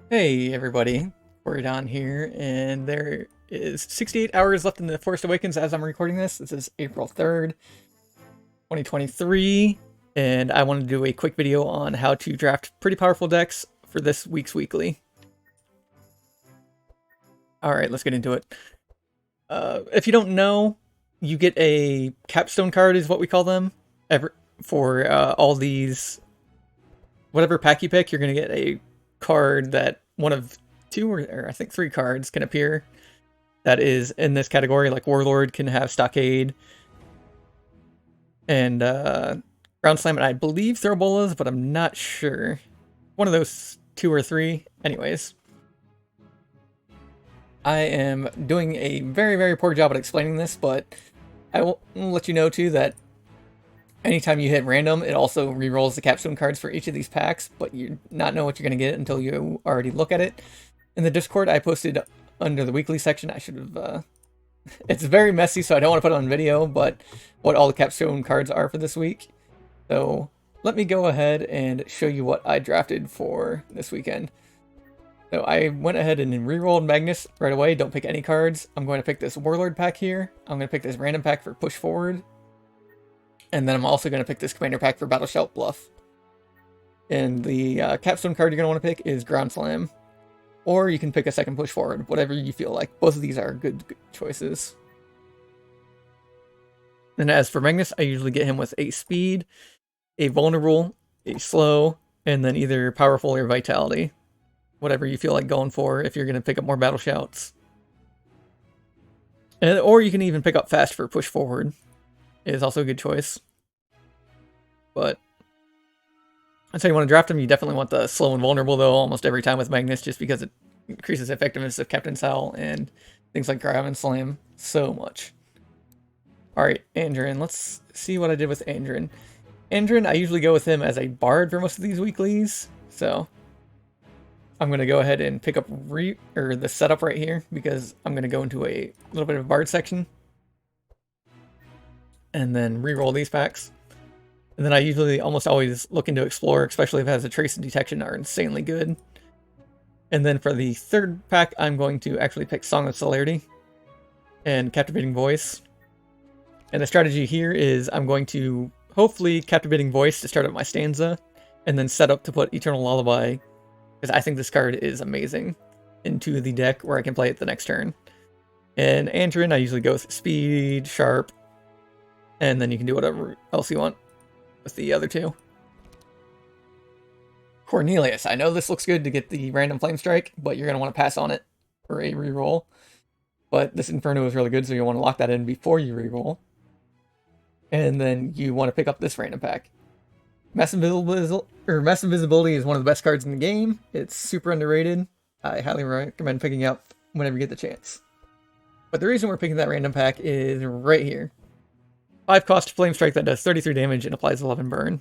Hey everybody, we're down here, and there is 68 hours left in the Forest Awakens as I'm recording this. This is April 3rd, 2023, and I wanted to do a quick video on how to draft pretty powerful decks for this week's weekly. Alright, let's get into it. If you don't know, you get a capstone card is what we call them, for all these, whatever pack you pick, you're going to get a card that one of two or I think three cards can appear that is in this category. Like Warlord can have Stockade and Ground Slam, and I believe Throw Bolas, but I'm not sure. One of those two or three. Anyways, I am doing a very, very poor job at explaining this, but I will let you know too that anytime you hit random, it also re-rolls the capstone cards for each of these packs, but you not know what you're going to get until you already look at it. In the Discord, I posted under the weekly section. I should have... it's very messy, so I don't want to put it on video, but what all the capstone cards are for this week. So let me go ahead and show you what I drafted for this weekend. So I went ahead and re-rolled Magnus right away. Don't pick any cards. I'm going to pick this Warlord pack here. I'm going to pick this random pack for Push Forward. And then I'm also going to pick this Commander pack for Battle Shout Bluff. And the capstone card you're going to want to pick is Ground Slam. Or you can pick a second Push Forward, whatever you feel like. Both of these are good choices. And as for Magnus, I usually get him with a Speed, a Vulnerable, a Slow, and then either Powerful or Vitality. Whatever you feel like going for if you're going to pick up more Battle Shouts. Or you can even pick up Fast for Push Forward. It is also a good choice. But I'd say you want to draft him, you definitely want the Slow and Vulnerable, though, almost every time with Magnus, just because it increases the effectiveness of Captain's Howl and things like Grab and Slam so much. Alright, Andrin. Let's see what I did with Andrin. Andrin, I usually go with him as a Bard for most of these weeklies, so I'm going to go ahead and pick up the setup right here, because I'm going to go into a little bit of a Bard section. And then re-roll these packs. And then I usually almost always look into Explore, especially if it has a Trace and Detection, are insanely good. And then for the third pack, I'm going to actually pick Song of Celerity and Captivating Voice. And the strategy here is I'm going to hopefully Captivating Voice to start up my stanza, and then set up to put Eternal Lullaby, because I think this card is amazing, into the deck where I can play it the next turn. And Andrin, I usually go with Speed, Sharp, and then you can do whatever else you want with the other two. Cornelius, I know this looks good to get the random Flame Strike, but you're going to want to pass on it for a reroll. But this Inferno is really good, so you want to lock that in before you reroll. And then you want to pick up this random pack. Mass Invisibility is one of the best cards in the game. It's super underrated. I highly recommend picking up whenever you get the chance. But the reason we're picking that random pack is right here. 5 cost Flame Strike that does 33 damage and applies 11 burn.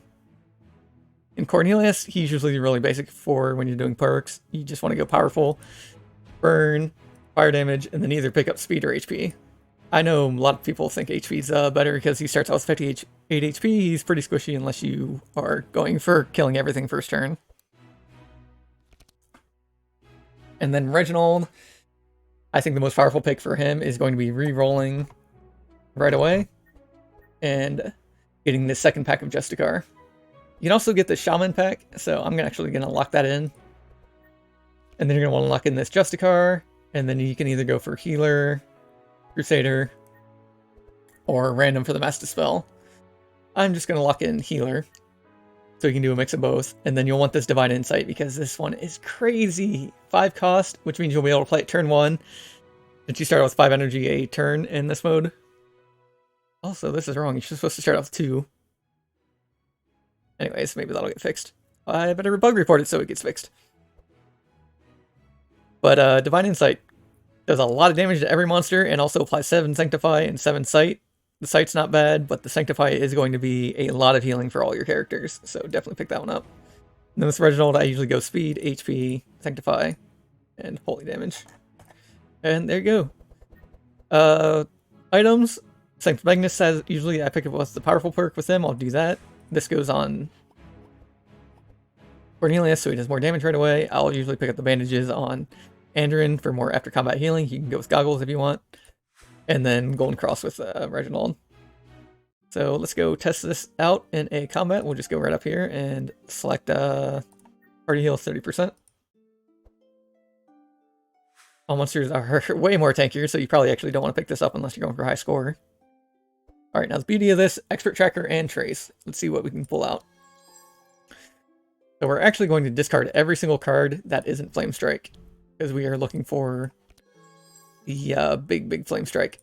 In Cornelius, he's usually really basic for when you're doing perks. You just want to go powerful, burn, fire damage, and then either pick up speed or HP. I know a lot of people think HP's better because he starts out with 58 HP. He's pretty squishy unless you are going for killing everything first turn. And then Reginald, I think the most powerful pick for him is going to be re-rolling right away and getting the second pack of Justicar. You can also get the Shaman pack, so I'm actually going to lock that in. And then you're going to want to lock in this Justicar, and then you can either go for Healer, Crusader, or random for the Mass Dispel. I'm just going to lock in Healer, so you can do a mix of both. And then you'll want this Divine Insight, because this one is crazy. 5 cost, which means you'll be able to play it turn 1. Since you start with 5 energy a turn in this mode. Also, this is wrong. You're supposed to start off with 2. Anyways, maybe that'll get fixed. I better bug report it so it gets fixed. But Divine Insight does a lot of damage to every monster, and also applies 7 Sanctify and 7 Sight. The Sight's not bad, but the Sanctify is going to be a lot of healing for all your characters, so definitely pick that one up. And then with Reginald, I usually go Speed, HP, Sanctify, and Holy Damage. And there you go. Items. Saint Magnus says usually I pick up with the powerful perk with him. I'll do that. This goes on Cornelius, so he does more damage right away. I'll usually pick up the bandages on Andrin for more after combat healing. You can go with goggles if you want. And then Golden Cross with Reginald. So let's go test this out in a combat. We'll just go right up here and select party heal 30%. All monsters are way more tankier, so you probably actually don't want to pick this up unless you're going for high score. Alright, now the beauty of this, Expert Tracker and Trace. Let's see what we can pull out. So we're actually going to discard every single card that isn't Flame Strike, because we are looking for the big Flame Strike.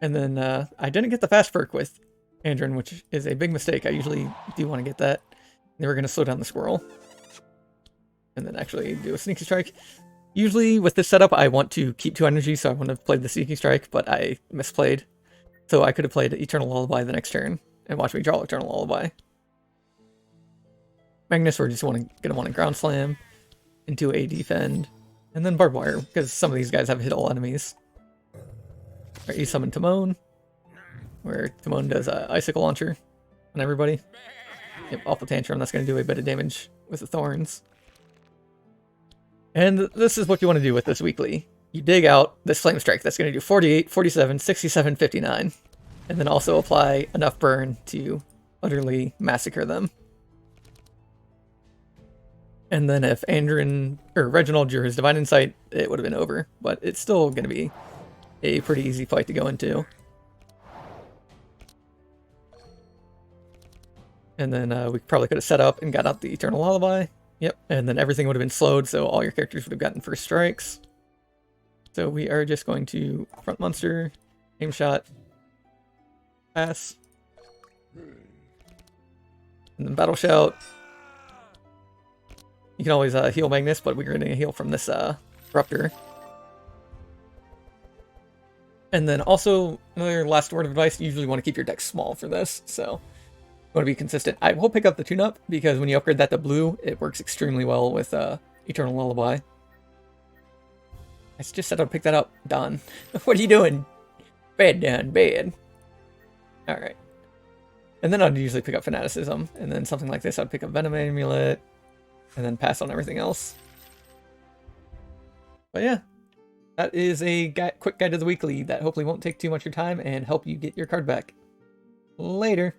And then I didn't get the fast perk with Andrin, which is a big mistake. I usually do want to get that. Then we're going to slow down the squirrel. And then actually do a Sneaky Strike. Usually with this setup, I want to keep 2 energy, so I wouldn't have played the Sneaky Strike, but I misplayed. So I could have played Eternal Lullaby the next turn, and watch me draw Eternal Lullaby. Magnus, we're just going to want to Ground Slam into a Defend, and then Barbed Wire, because some of these guys have hit all enemies. Right, you summon Timon, where Timon does Icicle Launcher on everybody. Yep, Awful Tantrum, that's going to do a bit of damage with the Thorns. And this is what you want to do with this weekly. You dig out this Flame Strike, that's going to do 48, 47, 67, 59. And then also apply enough burn to utterly massacre them. And then if Andrin, or Reginald drew his Divine Insight, it would have been over. But it's still going to be a pretty easy fight to go into. And then we probably could have set up and got out the Eternal Lullaby. Yep, and then everything would have been slowed, so all your characters would have gotten first strikes. So we are just going to front monster, aim shot, pass, and then battle shout. You can always heal Magnus, but we're going to heal from this Ruptor. And then also, another last word of advice, you usually want to keep your deck small for this, so you want to be consistent. I will pick up the tune-up, because when you upgrade that to blue, it works extremely well with Eternal Lullaby. I just said I'd pick that up, Don. What are you doing? Bad, Don, bad. Alright. And then I'd usually pick up Fanaticism, and then something like this, I'd pick up Venom Amulet, and then pass on everything else. But yeah, that is a quick guide to the weekly that hopefully won't take too much of your time and help you get your card back. Later.